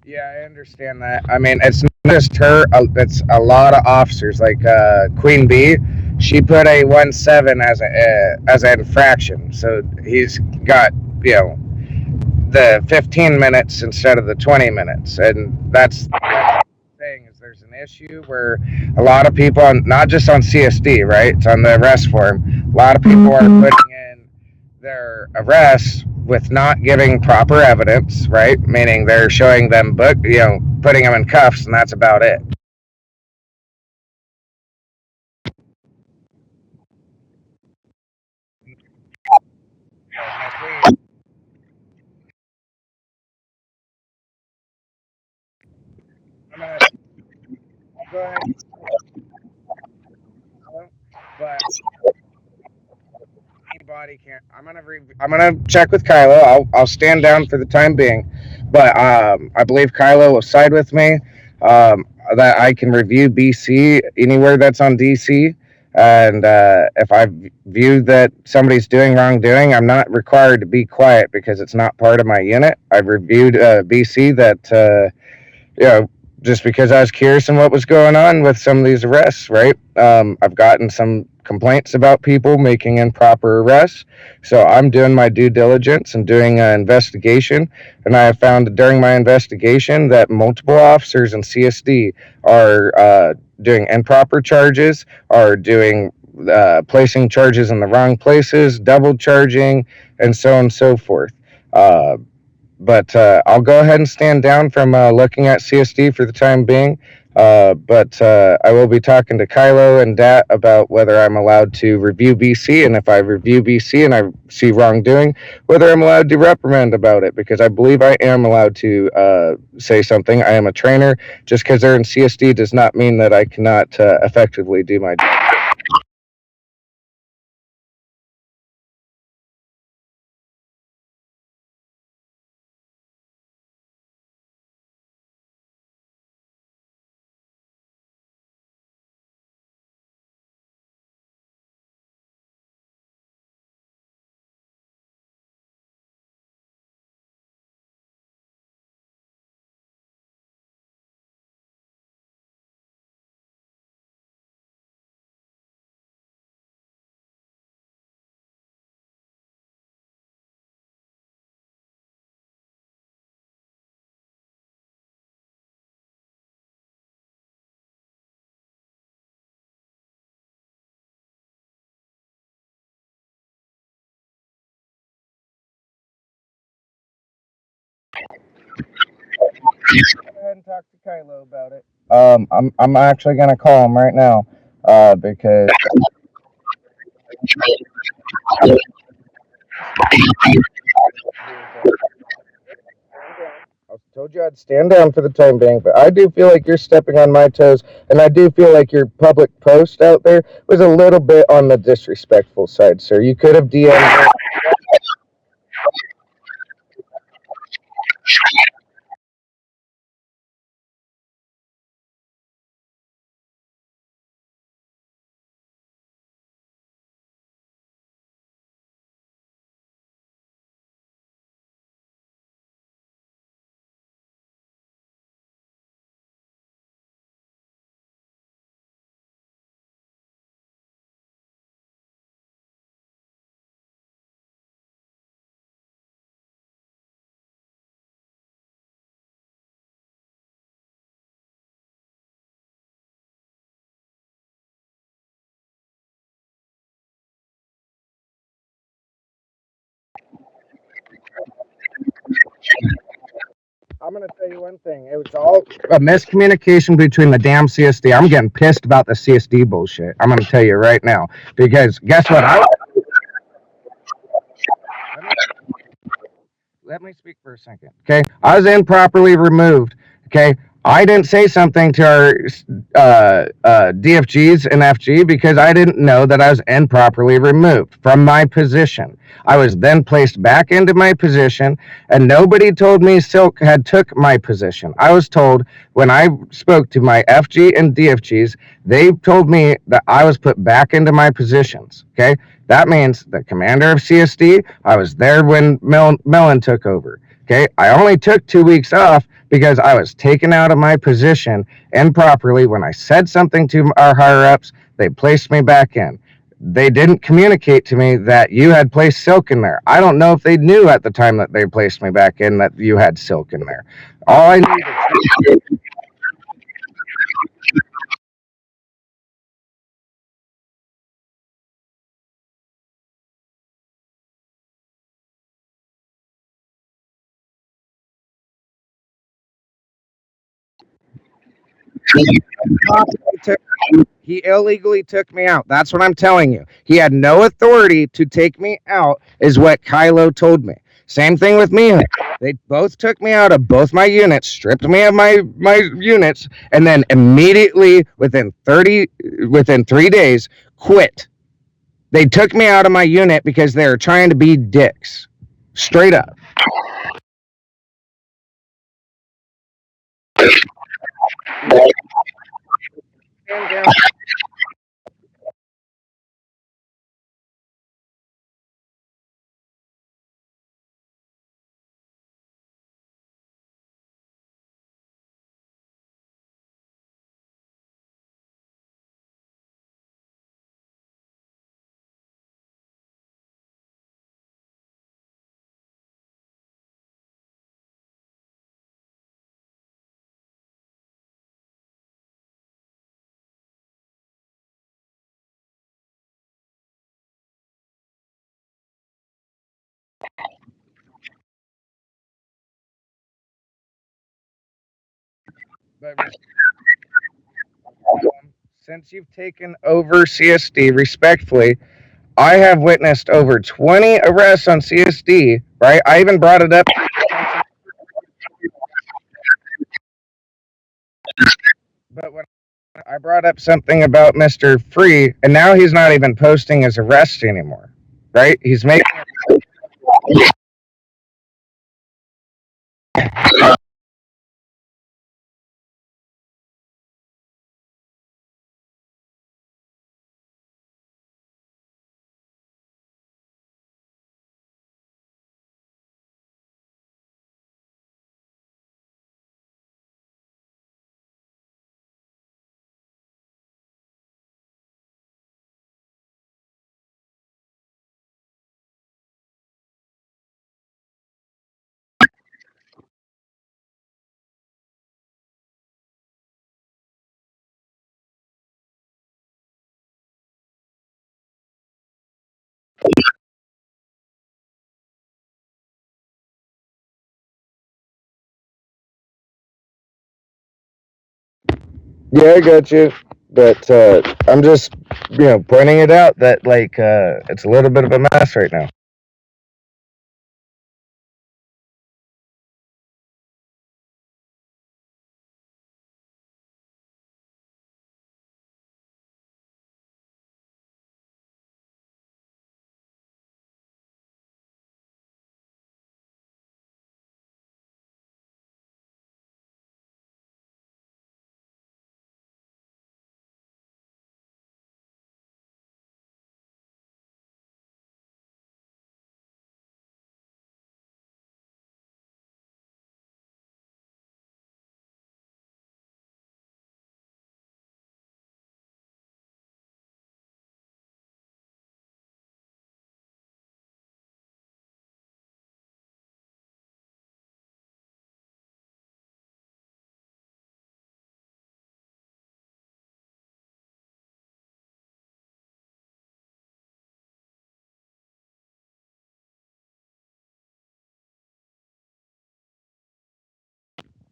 Yeah, I understand that. I mean, it's not just her. It's a lot of officers. Like Queen Bee, she put a 1-7 as an infraction. So he's got you know the 15 minutes instead of the 20 minutes, and that's thing is there's an issue where a lot of people on not just on CSD, right? It's on the arrest form. A lot of people are putting in their arrests with not giving proper evidence, right? Meaning they're showing them putting them in cuffs, and that's about it. I'm gonna go ahead, but anybody can't. I'm gonna check with Kylo. I'll stand down for the time being, but I believe Kylo will side with me. That I can review BC anywhere that's on DC, and if I view that somebody's doing wrongdoing, I'm not required to be quiet because it's not part of my unit. I've reviewed BC that you know, just because I was curious on what was going on with some of these arrests, right? I've gotten some complaints about people making improper arrests. So I'm doing my due diligence and doing an investigation. And I have found during my investigation that multiple officers in CSD are doing improper charges, are doing placing charges in the wrong places, double charging, and so on and so forth. Uh, but I'll go ahead and stand down from looking at CSD for the time being. But I will be talking to Kylo and Dat about whether I'm allowed to review BC, and if I review BC and I see wrongdoing, whether I'm allowed to reprimand about it, because I believe I am allowed to say something. I am a trainer. Just because they're in CSD does not mean that I cannot effectively do my job. Go ahead and talk to Kylo about it. I'm actually gonna call him right now, because I told you I'd stand down for the time being, but I do feel like you're stepping on my toes, and I do feel like your public post out there was a little bit on the disrespectful side, sir. You could have DM'd me. I'm gonna tell you one thing. It was all a miscommunication between the damn CSD. I'm getting pissed about the CSD bullshit. I'm gonna tell you right now because guess what? Let me speak for a second. Okay, I was improperly removed. Okay, I didn't say something to our DFGs and FG because I didn't know that I was improperly removed from my position. I was then placed back into my position, and nobody told me Silk had took my position. I was told when I spoke to my FG and DFGs, they told me that I was put back into my positions. Okay, that means the commander of CSD. I was there when Mellon took over. Okay, I only took 2 weeks off because I was taken out of my position improperly. When I said something to our higher ups, they placed me back in. They didn't communicate to me that you had placed Silk in there. I don't know if they knew at the time that they placed me back in that you had Silk in there. All I need is he illegally took me out. That's what I'm telling you. He had no authority to take me out, is what Kylo told me. Same thing with me. They both took me out of both my units, stripped me of my units, and then immediately within 3 days quit. They took me out of my unit because they were trying to be dicks. Straight up. But since you've taken over CSD, respectfully, I have witnessed over 20 arrests on CSD, right? I even brought it up. But when I brought up something about Mr. Free, and now he's not even posting his arrest anymore, right? He's making. Yeah, I got you. But I'm just, pointing it out that, like, it's a little bit of a mess right now.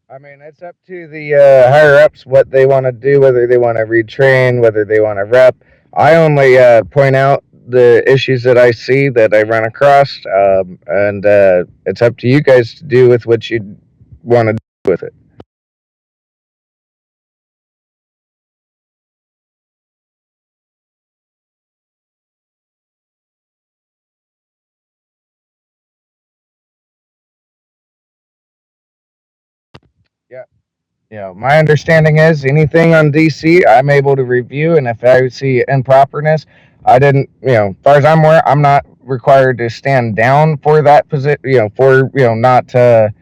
I mean, it's up to the higher ups what they want to do, whether they want to retrain, whether they want to rep. I only point out the issues that I see that I run across, and it's up to you guys to do with what you want to do with it. Yeah. My understanding is anything on DC, I'm able to review, and if I see improperness, I didn't, as far as I'm aware, I'm not required to stand down for that position, for, not to.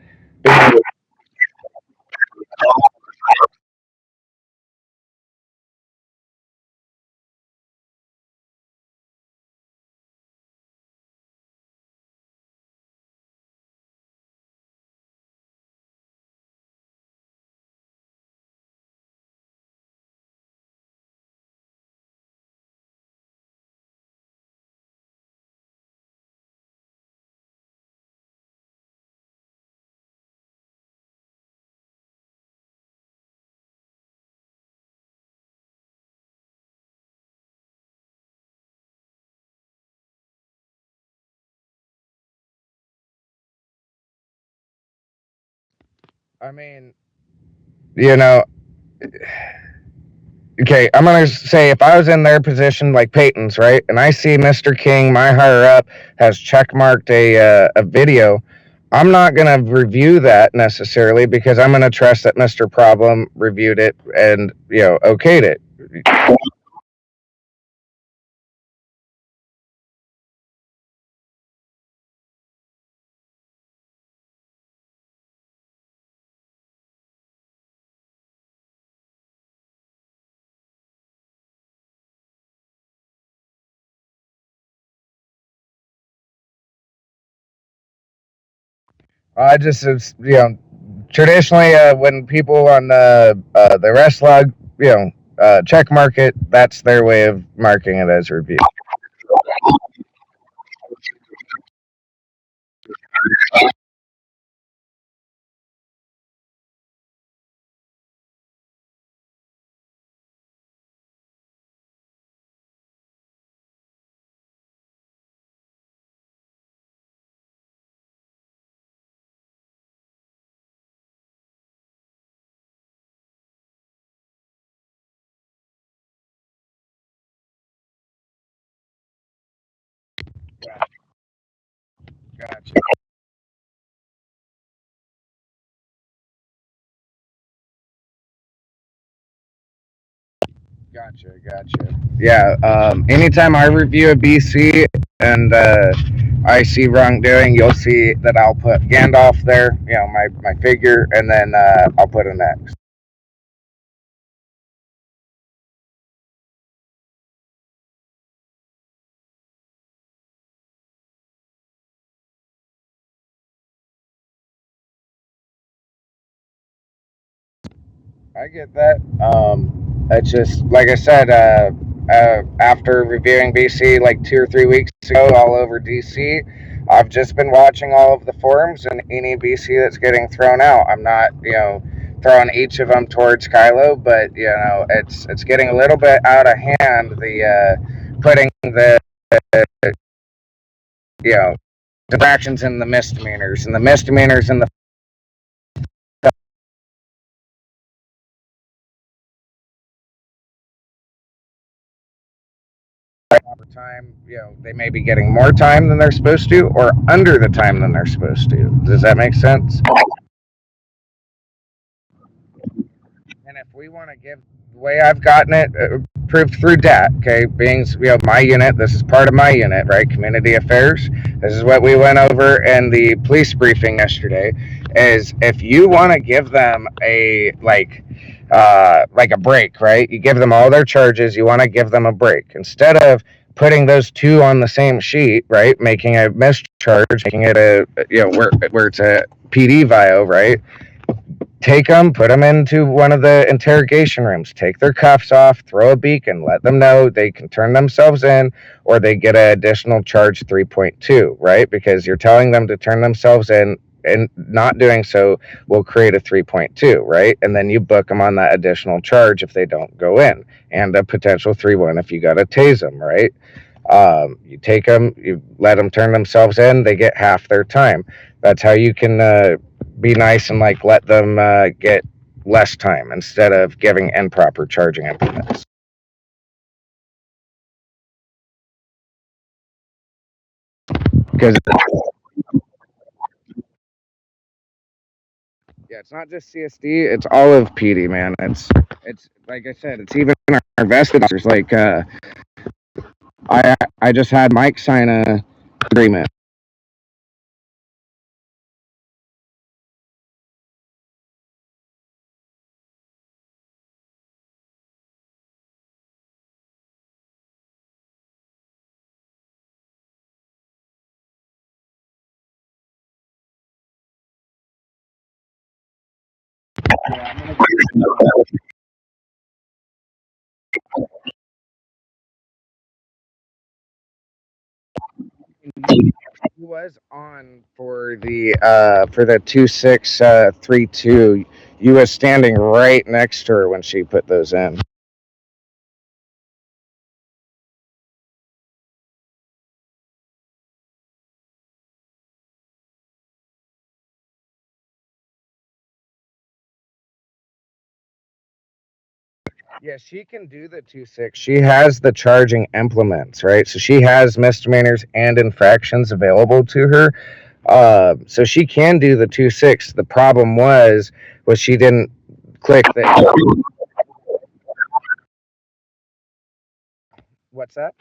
I mean, you know, okay, I'm gonna say if I was in their position, like Peyton's, right, and I see Mr. King, my higher up, has checkmarked a video, I'm not gonna review that necessarily because I'm gonna trust that Mr. Problem reviewed it and okayed it. I just, traditionally when people on the rest log, check mark it, that's their way of marking it as review. Gotcha. Gotcha. Yeah. Anytime I review a BC and I see wrongdoing, you'll see that I'll put Gandalf there, my figure, and then I'll put an X. I get that. It's just like I said. After reviewing BC like 2 or 3 weeks ago, all over DC, I've just been watching all of the forums and any BC that's getting thrown out. I'm not, throwing each of them towards Kylo, but it's getting a little bit out of hand. The putting the you know infractions in the misdemeanors and the misdemeanors in the over time, they may be getting more time than they're supposed to or under the time than they're supposed to. Does that make sense? And if we want to give the way I've gotten it approved through DAT, okay, being my unit, this is part of my unit, right? Community affairs. This is what we went over in the police briefing yesterday. Is if you want to give them a like a break, right? You give them all their charges. You want to give them a break instead of putting those two on the same sheet, right? Making a mischarge, making it a where it's a PD VIO, right? Take them, put them into one of the interrogation rooms, take their cuffs off, throw a beacon, let them know they can turn themselves in or they get an additional charge 3.2, right? Because you're telling them to turn themselves in and not doing so will create a 3.2, right? And then you book them on that additional charge if they don't go in and a potential 3-1 if you got to tase them, right? You take them, you let them turn themselves in, they get half their time. That's how you can be nice and like let them get less time instead of giving improper charging implements. Because Yeah, it's not just CSD; it's all of PD, man. It's like I said, it's even our vested officers. Like I just had Mike sign a agreement. He was on for the 2632. You was standing right next to her when she put those in. Yeah, she can do the 2.6. She has the charging implements, right? So she has misdemeanors and infractions available to her. So she can do the 2.6. The problem was she didn't click the. What's that?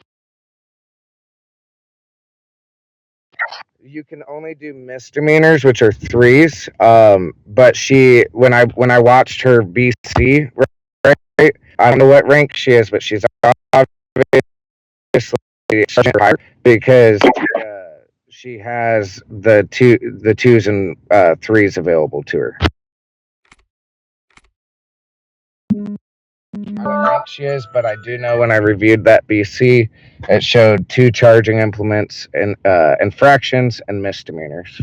You can only do misdemeanors, which are threes. But she, when I watched her BC, right? I don't know what rank she is, but she's obviously sergeant higher because she has the twos and threes available to her. I don't know what rank she is, but I do know when I reviewed that BC, it showed two charging implements and infractions and misdemeanors.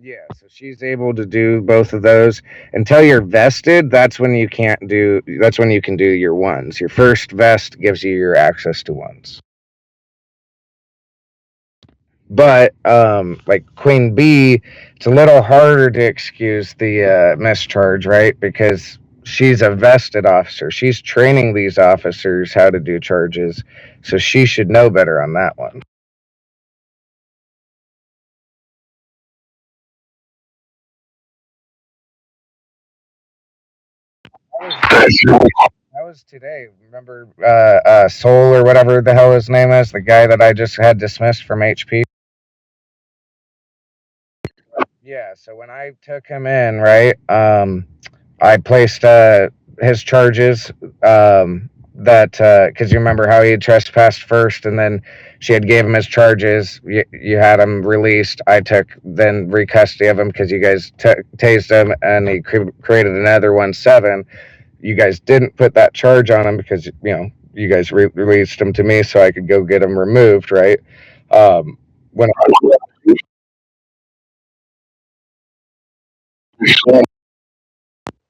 Yeah, so she's able to do both of those. Until you're vested, that's when you can't do. That's when you can do your ones. Your first vest gives you your access to ones. But like Queen B, it's a little harder to excuse the mischarge, right? Because she's a vested officer. She's training these officers how to do charges, so she should know better on that one. That was today. Remember Soul or whatever the hell his name is, the guy that I just had dismissed from HP. Yeah, so when I took him in, right, I placed his charges that because you remember how he had trespassed first, and then she had gave him his charges. You had him released. I took then recustody of him because you guys tased him, and he created another 1-7. You guys didn't put that charge on him because you guys released him to me so I could go get him removed, right? When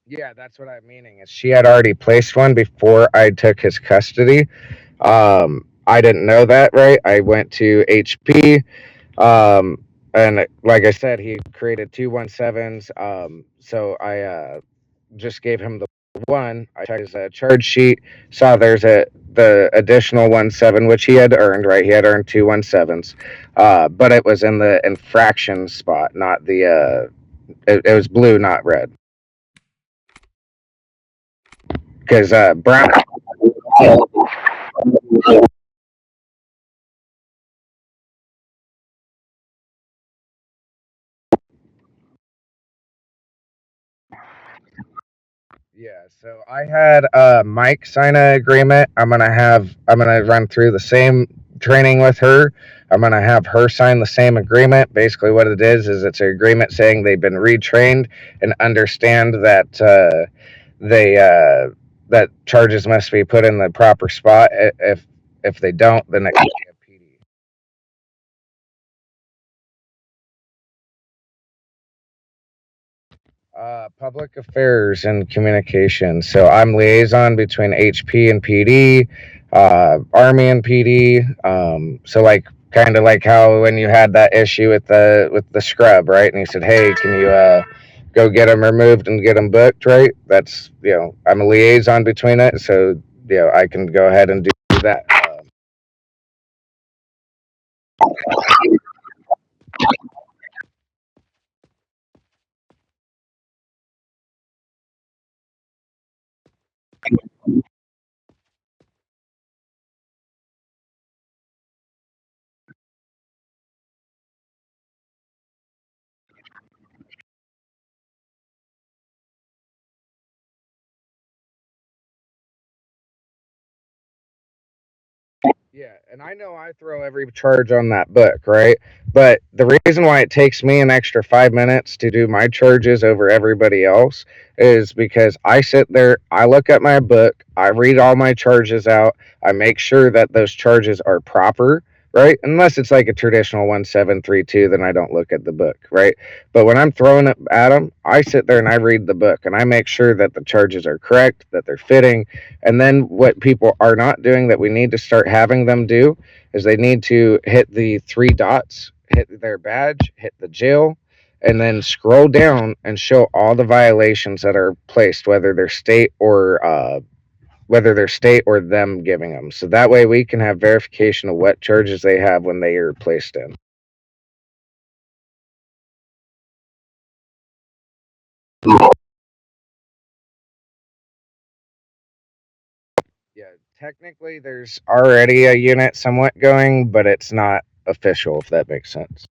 Yeah, that's what I'm meaning. Is she had already placed one before I took his custody. I didn't know that, right? I went to HP, and like I said, he created two 1-7s. So I just gave him the one. I checked his charge sheet, saw there's the additional 1-7, which he had earned, right? He had earned two 1-7s, but it was in the infraction spot, not the. It was blue, not red, because brown. Yeah, so I had Mike sign an agreement. I'm gonna run through the same training with her. I'm gonna have her sign the same agreement. Basically, what it is it's an agreement saying they've been retrained and understand that they that charges must be put in the proper spot. If they don't, then it can be a PD. Public affairs and communications. So I'm liaison between HP and PD, Army and PD. So like kind of like how when you had that issue with the scrub, right? And you said, "Hey, can you go get them removed and get them booked?" Right? That's I'm a liaison between it, so I can go ahead and do that. Yeah, and I know I throw every charge on that book, right? But the reason why it takes me an extra 5 minutes to do my charges over everybody else is because I sit there, I look at my book, I read all my charges out, I make sure that those charges are proper, right? Unless it's like a traditional 1732, then I don't look at the book, right? But when I'm throwing it at them, I sit there and I read the book and I make sure that the charges are correct, that they're fitting, and then what people are not doing that we need to start having them do is they need to hit the three dots, hit their badge, hit the jail, and then scroll down and show all the violations that are placed, whether they're state or them giving them. So that way we can have verification of what charges they have when they are placed in. Yeah, technically there's already a unit somewhat going, but it's not official, if that makes sense.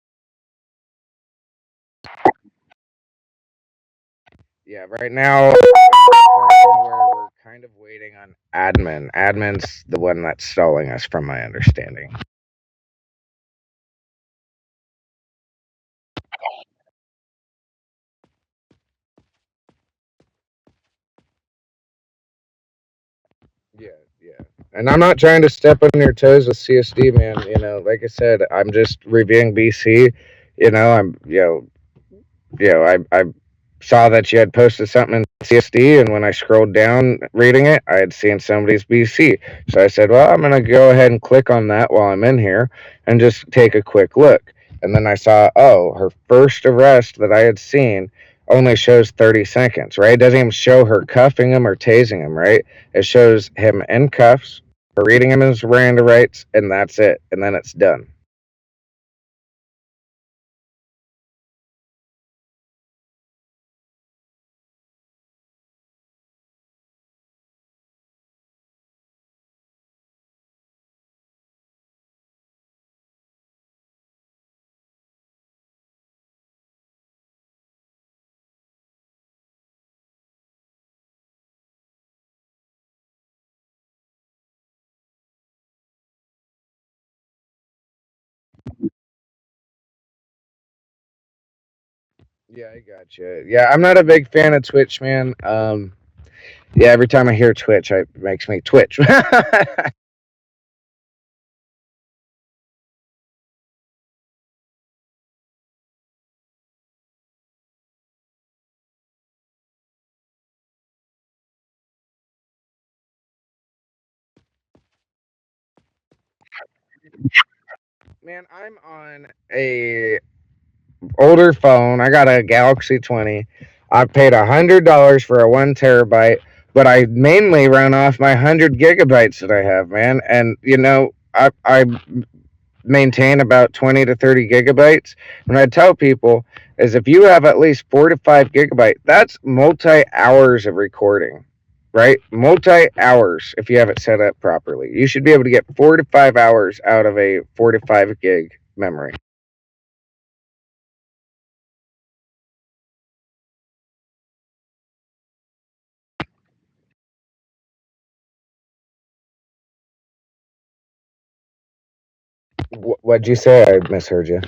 Yeah, right now we're kind of waiting on admin. Admin's the one that's stalling us, from my understanding. Yeah, yeah. And I'm not trying to step on your toes with CSD, man. You know, like I said, I'm just reviewing BC. You know, I saw that you had posted something in CSD, and when I scrolled down reading it, I had seen somebody's BC. So I said, well, I'm going to go ahead and click on that while I'm in here and just take a quick look. And then I saw, oh, her first arrest that I had seen only shows 30 seconds, right? It doesn't even show her cuffing him or tasing him, right? It shows him in cuffs, her reading him his Miranda rights, and that's it. And then it's done. Yeah, I gotcha. Yeah, I'm not a big fan of Twitch, man. Yeah, every time I hear Twitch, it makes me twitch. Man, I'm on a older phone. I got a Galaxy 20. I paid $100 for a 1 terabyte, but I mainly run off my 100 gigabytes that I have, man. And you know, I maintain about 20 to 30 gigabytes. And I tell people is if you have at least 4 to 5 gigabyte, that's multi hours of recording, right? Multi hours if you have it set up properly. You should be able to get 4 to 5 hours out of a 4 to 5 gig memory. What'd you say? I misheard you.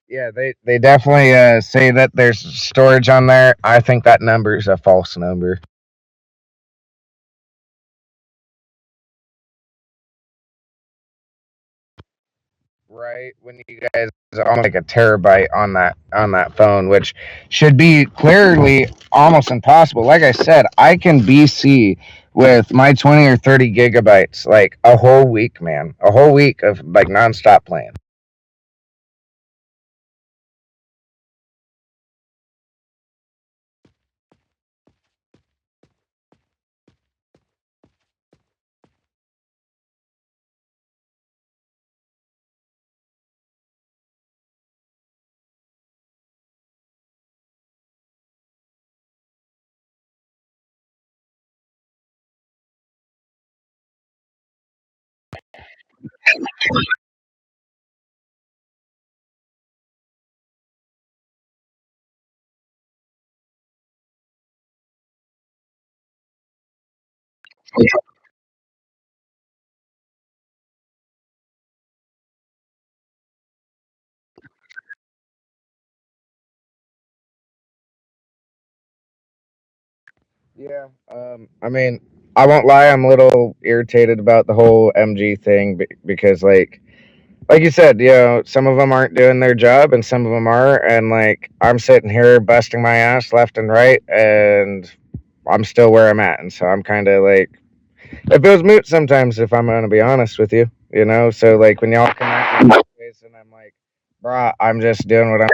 Yeah, they definitely say that there's storage on there. I think that number is a false number. Right, when you guys almost like a terabyte on that phone, which should be clearly almost impossible. Like I said, I can BC with my 20 or 30 gigabytes like a whole week, man. A whole week of like nonstop playing. Yeah. I mean, I won't lie. I'm a little irritated about the whole MG thing because, like you said, some of them aren't doing their job and some of them are, and like I'm sitting here busting my ass left and right, and I'm still where I'm at, and so I'm kind of like it feels moot sometimes if I'm gonna be honest with you, you know. So like when y'all come at me ways, and I'm like, bruh, I'm just doing what I'm.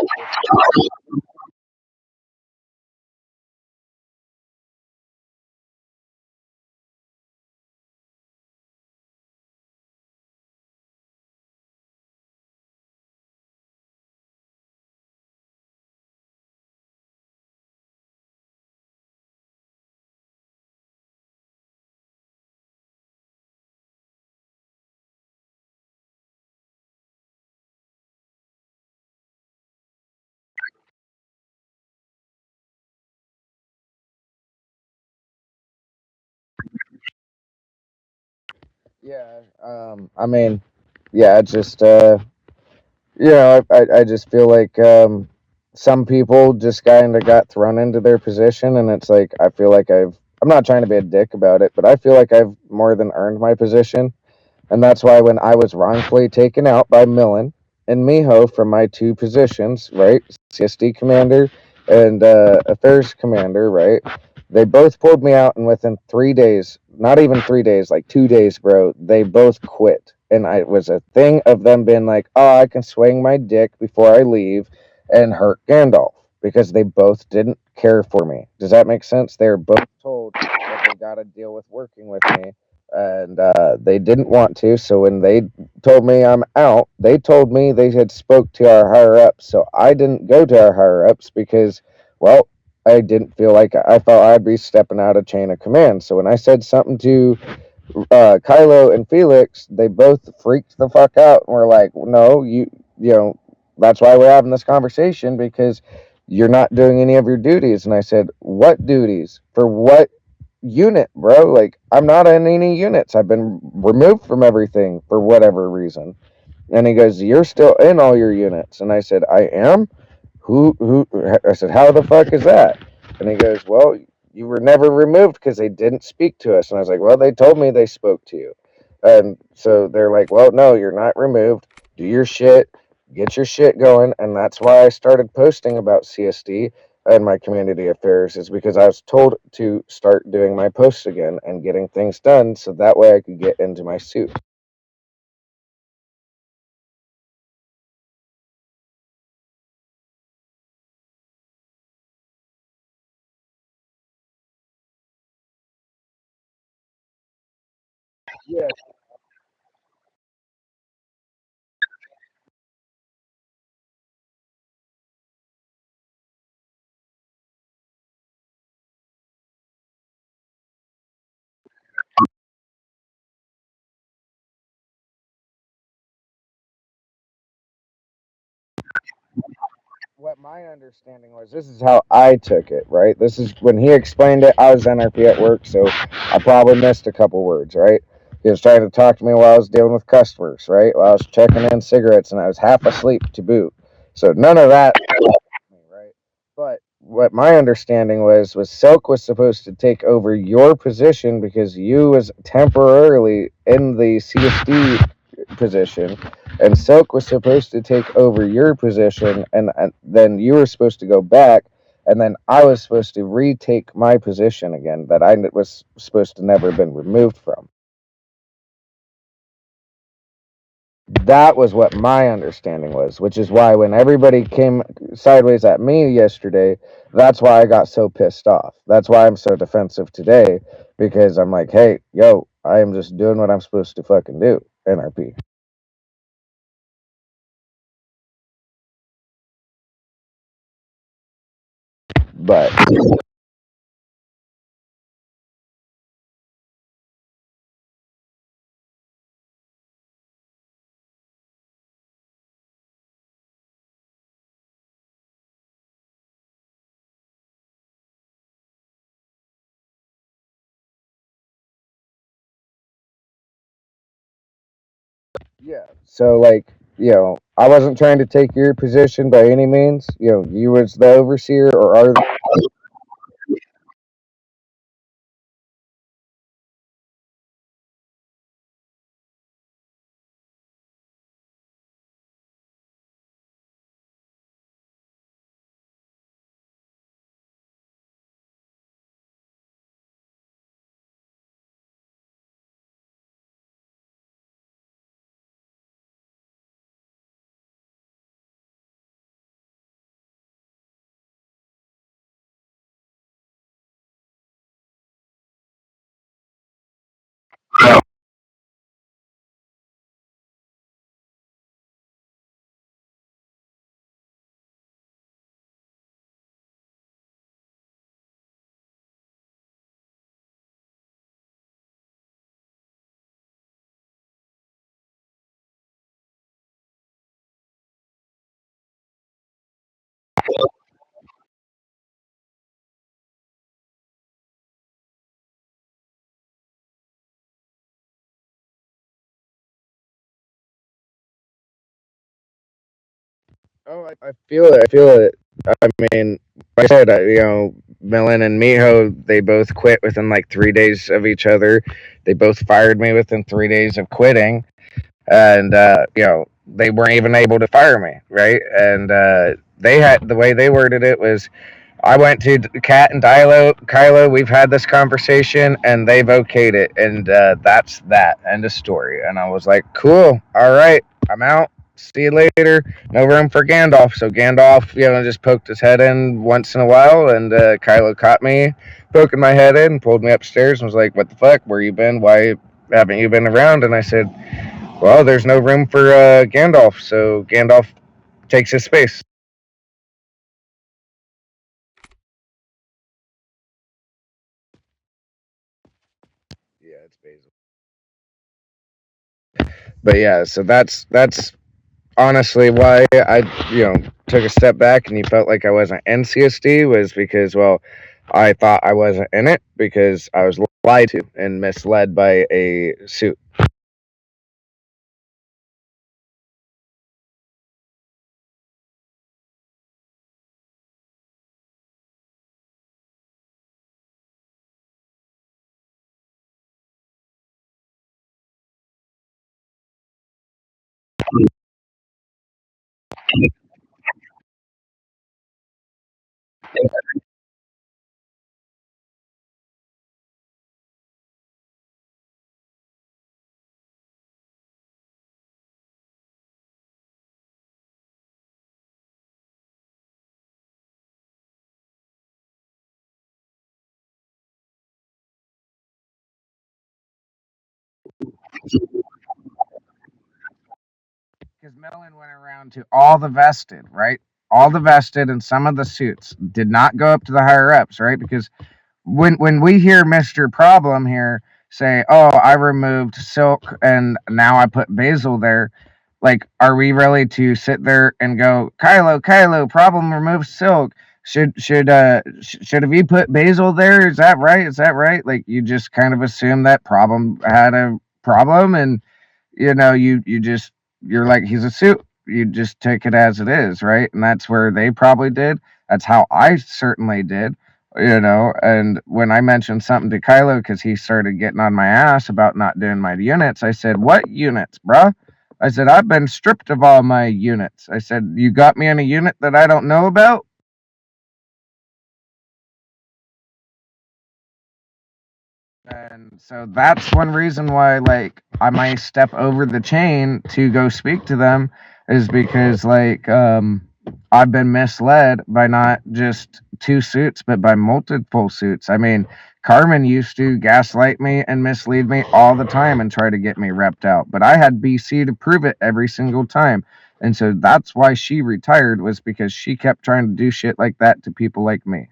Yeah. I mean, yeah, it's just I just feel like some people just kind of got thrown into their position, and it's like I feel like I'm not trying to be a dick about it, but I feel like I've more than earned my position. And that's why when I was wrongfully taken out by Millen and Miho from my two positions, right, CSD commander and affairs commander, right, they both pulled me out, and within 3 days, not even 3 days, like 2 days, bro, they both quit. And it was a thing of them being like, oh, I can swing my dick before I leave and hurt Gandalf because they both didn't care for me. Does that make sense? They were both told that they got to deal with working with me, and they didn't want to. So when they told me I'm out, they told me they had spoke to our higher ups. So I didn't go to our higher ups because, well, I didn't feel like I felt I'd be stepping out of chain of command. So when I said something to Kylo and Felix, they both freaked the fuck out and were like, "No, you know, that's why we're having this conversation because you're not doing any of your duties." And I said, "What duties? For what unit, bro? Like, I'm not in any units. I've been removed from everything for whatever reason." And he goes, "You're still in all your units." And I said, "I am." Who? I said, "How the fuck is that?" And he goes, "Well, you were never removed because they didn't speak to us." And I was like, "Well, they told me they spoke to you." And so they're like, "Well, no, you're not removed. Do your shit, get your shit going." And that's why I started posting about CSD and my community affairs, is because I was told to start doing my posts again and getting things done so that way I could get into my suit. Yeah. What my understanding was, this is how I took it, right? This is when he explained it. I was NRP at work, so I probably missed a couple words, right? He was trying to talk to me while I was dealing with customers, right? While I was checking in cigarettes, and I was half asleep to boot. So none of that, right? But what my understanding was Silk was supposed to take over your position because you was temporarily in the CSD position, and Silk was supposed to take over your position, and then you were supposed to go back, and then I was supposed to retake my position again that I was supposed to never been removed from. That was what my understanding was, which is why when everybody came sideways at me yesterday, that's why I got so pissed off. That's why I'm so defensive today, because I'm like, hey, yo, I am just doing what I'm supposed to fucking do, NRP. But Yeah. So like, I wasn't trying to take your position by any means. You as the overseer or are the. Oh, I feel it. I feel it. I mean, like I said, Millen and Miho, they both quit within like 3 days of each other. They both fired me within 3 days of quitting, and they weren't even able to fire me, right? And they had the way they worded it was, I went to Kat and Kylo. We've had this conversation, and they've okayed it, and that's that. End of story. And I was like, cool. All right, I'm out. See you later. No room for Gandalf. So Gandalf, just poked his head in once in a while, and Kylo caught me poking my head in, pulled me upstairs, and was like, "What the fuck? Where you been? Why haven't you been around?" And I said, "Well, there's no room for Gandalf, so Gandalf takes his space." Yeah, it's Basil. But yeah, so that's honestly why I took a step back and you felt like I wasn't in CSD was because, well, I thought I wasn't in it because I was lied to and misled by a suit. Because Mellon went around to all the vested, right? All the vested and some of the suits did not go up to the higher ups, right? Because when we hear Mr. Problem here say, "Oh, I removed Silk and now I put Basil there," like, are we really to sit there and go, Kylo, Problem removed Silk? Should have you put Basil there? Is that right? Is that right? Like, you just kind of assume that Problem had a problem, and you just you're like, he's a suit. You just take it as it is, right? And that's where they probably did. That's how I certainly did. And when I mentioned something to Kylo because he started getting on my ass about not doing my units, I said, "What units, bruh?" I said, "I've been stripped of all my units." I said, "You got me in a unit that I don't know about?" And so that's one reason why, like, I might step over the chain to go speak to them is because, like, I've been misled by not just two suits, but by multiple suits. I mean, Carmen used to gaslight me and mislead me all the time and try to get me repped out, but I had BC to prove it every single time. And so that's why she retired, was because she kept trying to do shit like that to people like me.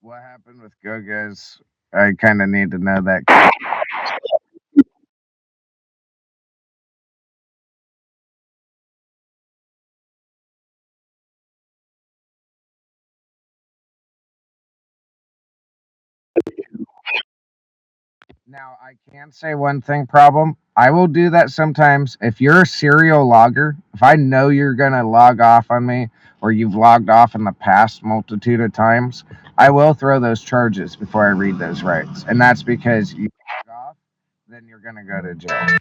What happened with Goga's? I kind of need to know that. Now, I can say one thing problem. I will do that sometimes. If you're a serial logger, if I know you're going to log off on me or you've logged off in the past multitude of times, I will throw those charges before I read those rights. And that's because you log off, then you're going to go to jail.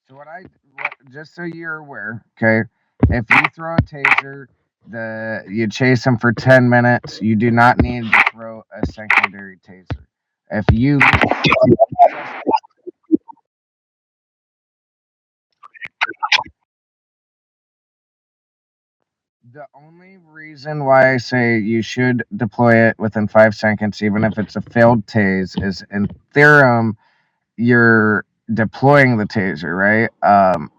So just so you're aware, okay, if you throw a taser, you chase them for 10 minutes. You do not need to throw a secondary taser. If you The only reason why I say you should deploy it within 5 seconds, even if it's a failed tase, is in theorem you're deploying the taser, right?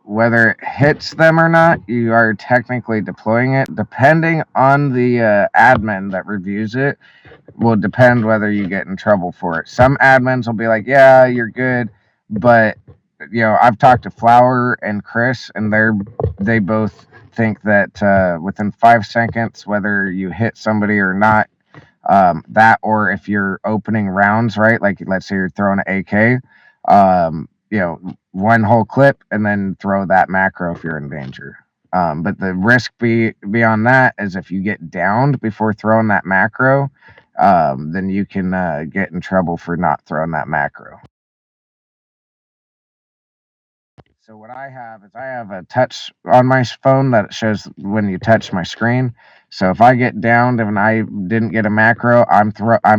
Whether it hits them or not, you are technically deploying it. Depending on the admin that reviews it, will depend whether you get in trouble for it. Some admins will be like, "Yeah, you're good," but I've talked to Flower and Chris, and they both think that within 5 seconds, whether you hit somebody or not, that or if you're opening rounds, right? Like let's say you're throwing an AK, one whole clip, and then throw that macro if you're in danger. But the risk beyond that is if you get downed before throwing that macro, then you can get in trouble for not throwing that macro. So what I have is I have a touch on my phone that shows when you touch my screen. So if I get downed and I didn't get a macro, I'm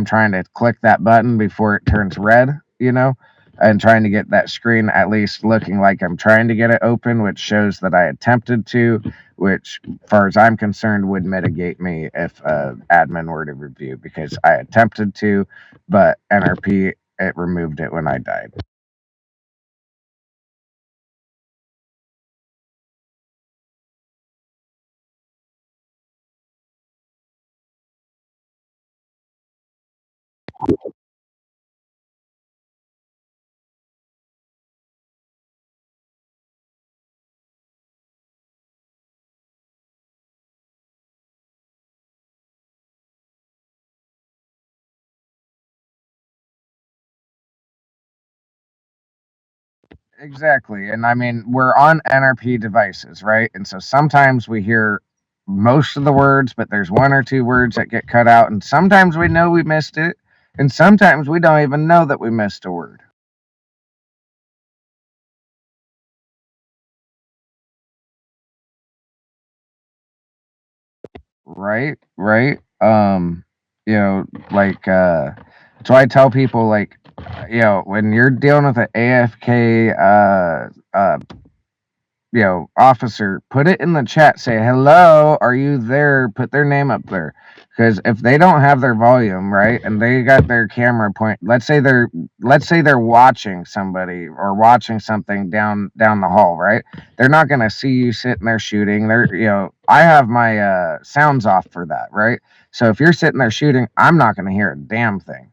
trying to click that button before it turns red, and trying to get that screen at least looking like I'm trying to get it open, which shows that I attempted to, which, as far as I'm concerned, would mitigate me if admin were to review because I attempted to, but NRP it removed it when I died. Exactly. And I mean, we're on NRP devices, right? And so sometimes we hear most of the words, but there's one or two words that get cut out. And sometimes we know we missed it. And sometimes we don't even know that we missed a word. Right? Right? Like, that's why I tell people, like, when you're dealing with an AFK officer, put it in the chat. Say, hello, are you there? Put their name up there. Because if they don't have their volume, right, and they got their camera point, let's say they're watching somebody or watching something down the hall, right? They're not gonna see you sitting there shooting. I have my sounds off for that, right? So if you're sitting there shooting, I'm not gonna hear a damn thing.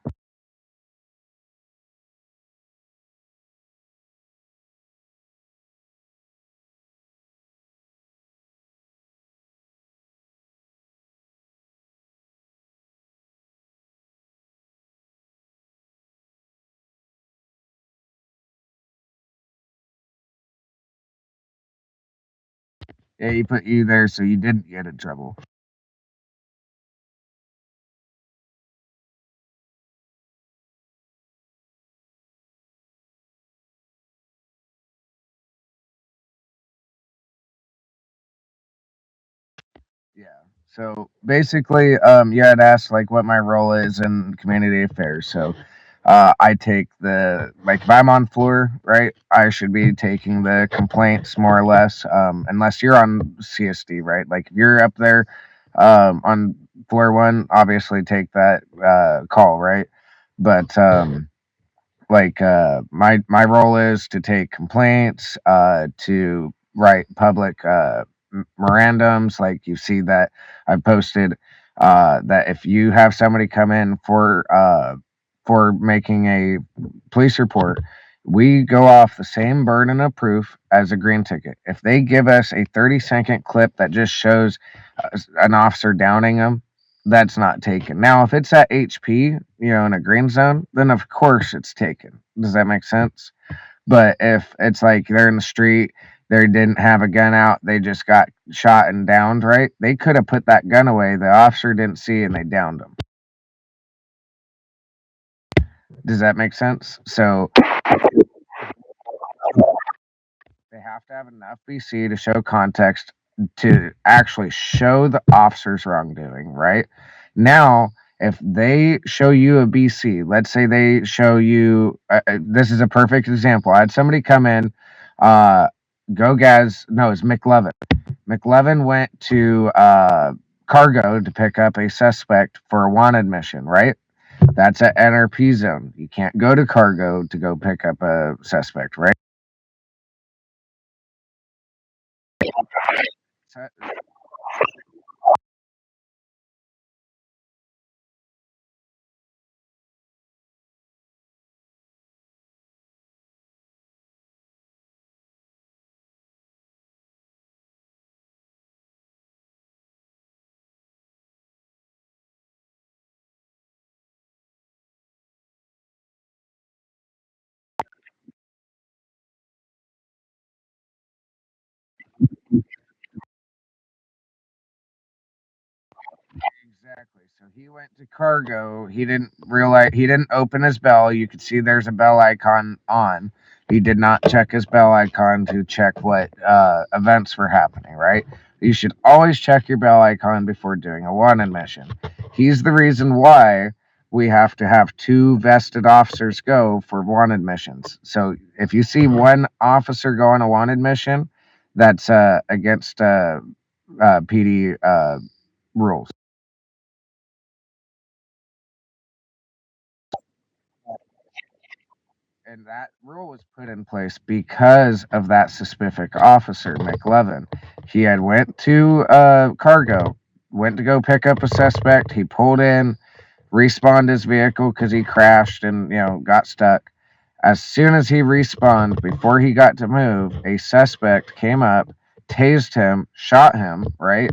Yeah, he put you there so you didn't get in trouble. Yeah. So basically, you had asked like what my role is in community affairs. So I take the like if I'm on floor, right? I should be taking the complaints more or less, unless you're on CSD, right? Like if you're up there on floor one, obviously take that call, right? But my role is to take complaints, to write public memorandums. Like you see that I've posted that if you have somebody come in for making a police report, we go off the same burden of proof as a green ticket. If they give us a 30-second clip that just shows an officer downing them, that's not taken. Now, if it's at HP, in a green zone, then of course it's taken. Does that make sense? But if it's like they're in the street, they didn't have a gun out, they just got shot and downed, right? They could have put that gun away. The officer didn't see and they downed them. Does that make sense? So they have to have enough BC to show context to actually show the officer's wrongdoing, right? Now, if they show you a BC, let's say they show you, this is a perfect example. I had somebody come in, uh, no, it's McLevin. McLevin went to Cargo to pick up a suspect for a wanted mission, right? That's an NRP zone. You can't go to Cargo to go pick up a suspect, right? So exactly. So he went to Cargo. He didn't realize he didn't open his bell. You could see there's a bell icon on. He did not check his bell icon to check what events were happening, right? You should always check your bell icon before doing a wanted mission. He's the reason why we have to have two vested officers go for wanted missions. So if you see one officer go on a wanted mission, that's against PD rules. And that rule was put in place because of that specific officer, McLevin. He had went to Cargo, went to go pick up a suspect. He pulled in, respawned his vehicle because he crashed and got stuck. As soon as he respawned, before he got to move, a suspect came up, tased him, shot him. Right,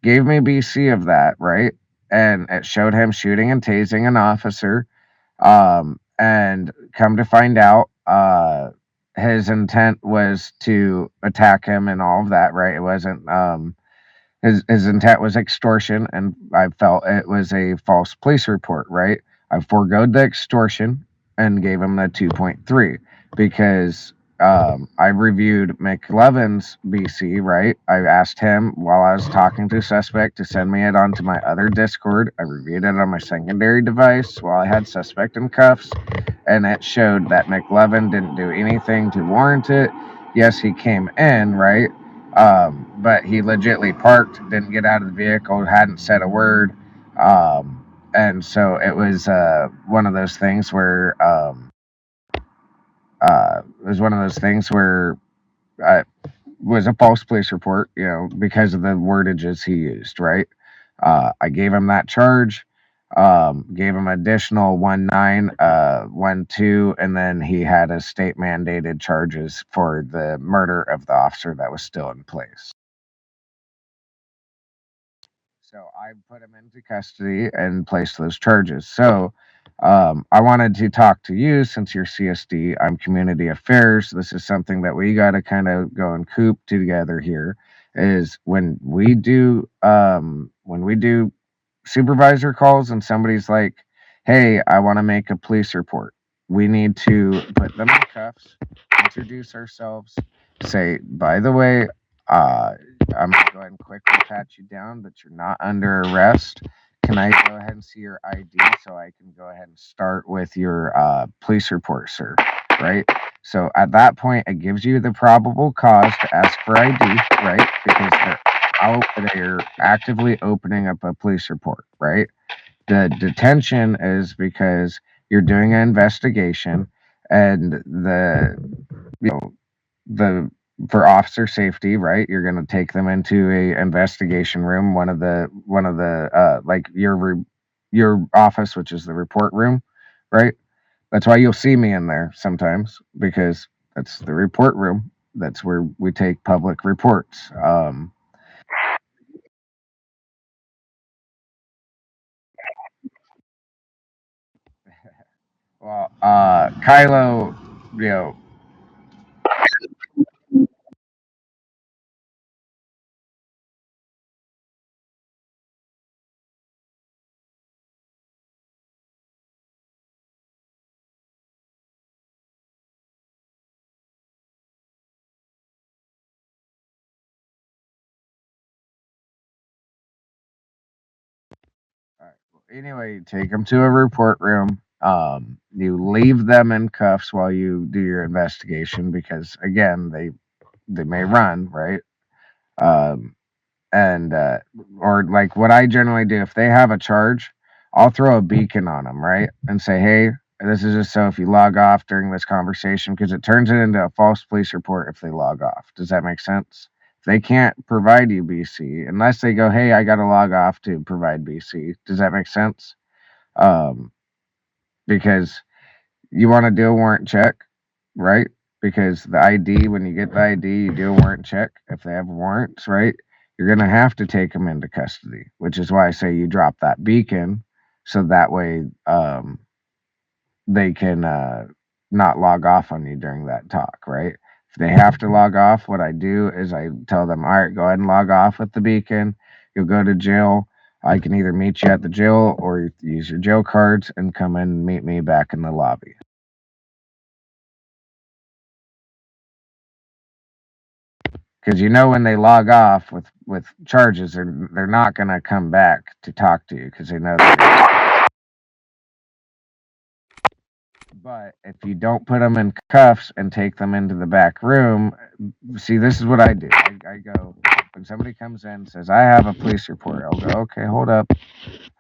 gave me BC of that. Right, and it showed him shooting and tasing an officer. And come to find out, his intent was to attack him and all of that, right? It wasn't his intent was extortion, and I felt it was a false police report, right? I foregoed the extortion and gave him the 2.3 because I reviewed McLevin's BC, right? I asked him while I was talking to suspect to send me it onto my other Discord. I reviewed it on my secondary device while I had suspect in cuffs, and it showed that McLevin didn't do anything to warrant it. Yes, he came in, right? But he legitly parked, didn't get out of the vehicle, hadn't said a word. And so it was one of those things where it was one of those things where it was a false police report, because of the wordages he used, right? I gave him that charge, gave him additional 1-9, 1-2, and then he had a state mandated charges for the murder of the officer that was still in place. So I put him into custody and placed those charges. So I wanted to talk to you since you're CSD. I'm community affairs. This is something that we got to kind of go and coop together here. Is when we do supervisor calls and somebody's like, "Hey, I want to make a police report." We need to put them in cuffs, introduce ourselves, say, "By the way, I'm gonna go ahead and quickly pat you down that you're not under arrest. Can I go ahead and see your ID so I can go ahead and start with your police report, sir? Right. So at that point, it gives you the probable cause to ask for ID, right? Because they're actively opening up a police report, right? The detention is because you're doing an investigation, and the for officer safety, right? You're going to take them into a investigation room, one of the like your office, which is the report room, right? That's why you'll see me in there sometimes, because that's the report room. That's where we take public reports. Well, Kylo, you know, all right, well, anyway, you take them to a report room. You leave them in cuffs while you do your investigation, because again, they may run, right? Um, and or like what I generally do, if they have a charge, I'll throw a beacon on them, right, and say, hey, this is just so if you log off during this conversation, because it turns it into a false police report if they log off. Does that make sense? If they can't provide you BC unless they go, hey, I got to log off to provide BC. Does that make sense? Um, because you want to do a warrant check, right? Because the ID, when you get the ID, you do a warrant check. If they have warrants, right, you're going to have to take them into custody, which is why I say you drop that beacon, so that way they can not log off on you during that talk, right? If they have to log off, what I do is I tell them, all right, go ahead and log off with the beacon. You'll go to jail. I can either meet you at the jail or use your jail cards and come in and meet me back in the lobby. Because when they log off with charges, they're not going to come back to talk to you, because they know that. But if you don't put them in cuffs and take them into the back room, see, this is what I do. I go, when somebody comes in and says, I have a police report, I'll go, okay, hold up.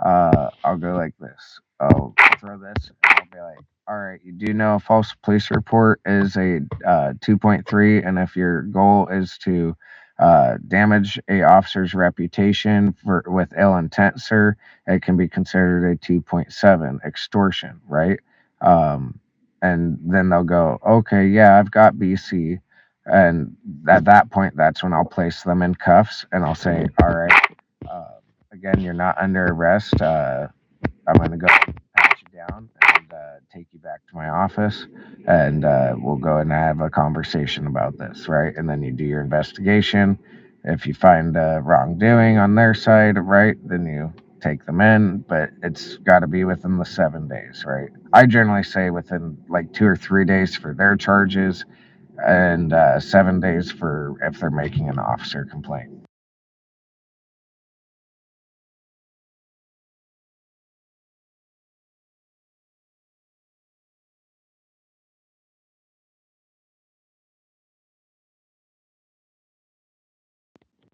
I'll go like this. I'll throw this, and I'll be like, all right, you do know a false police report is a 2.3, and if your goal is to damage a officer's reputation with ill intent, sir, it can be considered a 2.7 extortion, right? Um, and then they'll go, okay, yeah, I've got BC. And at that point, that's when I'll place them in cuffs, and I'll say, all right, uh, again, you're not under arrest. I'm going to go pat you down and take you back to my office, and we'll go and have a conversation about this, right? And then you do your investigation. If you find wrongdoing on their side, right, then you take them in, but it's got to be within the 7 days, right? I generally say within like 2 or 3 days for their charges, and 7 days for if they're making an officer complaint.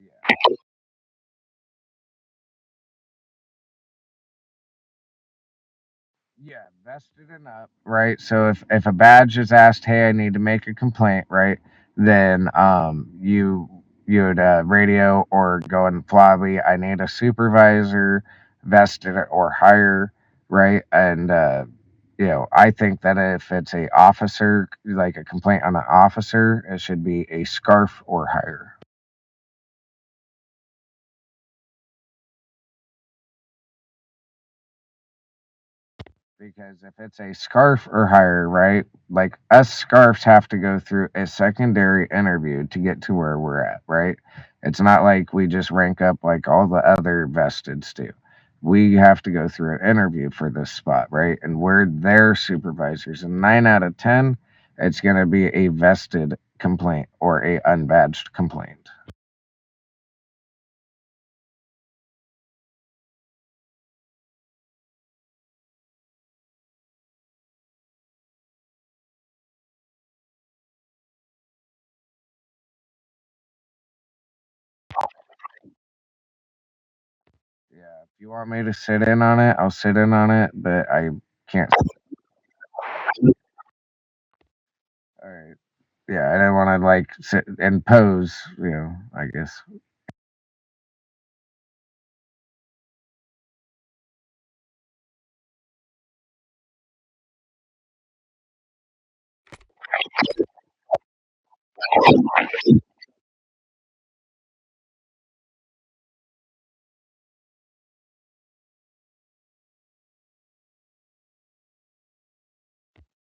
Yeah. Yeah, vested and up, right? So if a badge is asked, hey, I need to make a complaint, right? Then you would radio or go in lobby. I need a supervisor, vested or higher, right? And I think that if it's a officer, like a complaint on an officer, it should be a scarf or higher. Because if it's a scarf or higher, right? Like us scarves have to go through a secondary interview to get to where we're at, right? It's not like we just rank up like all the other vesteds do. We have to go through an interview for this spot, right? And we're their supervisors. And 9 out of 10, it's going to be a vested complaint or a unbadged complaint. Yeah, if you want me to sit in on it, I'll sit in on it, but I can't. All right. Yeah, I didn't want to like sit and pose, I guess.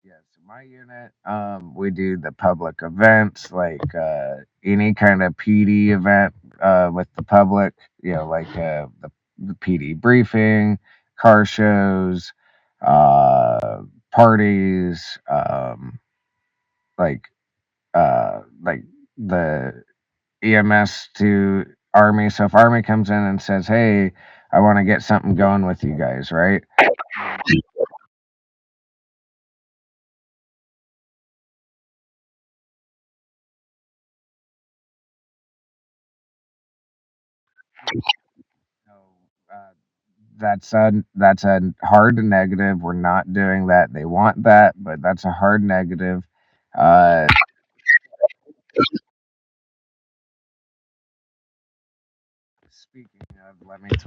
Yes, my unit, we do the public events, like any kind of PD event with the public, like the PD briefing, car shows, uh, parties, like like the EMS to Army. So if Army comes in and says, "Hey, I want to get something going with you guys," right? So uh, that's a hard negative. We're not doing that. They want that, but that's a hard negative. Uh, Speaking of, let me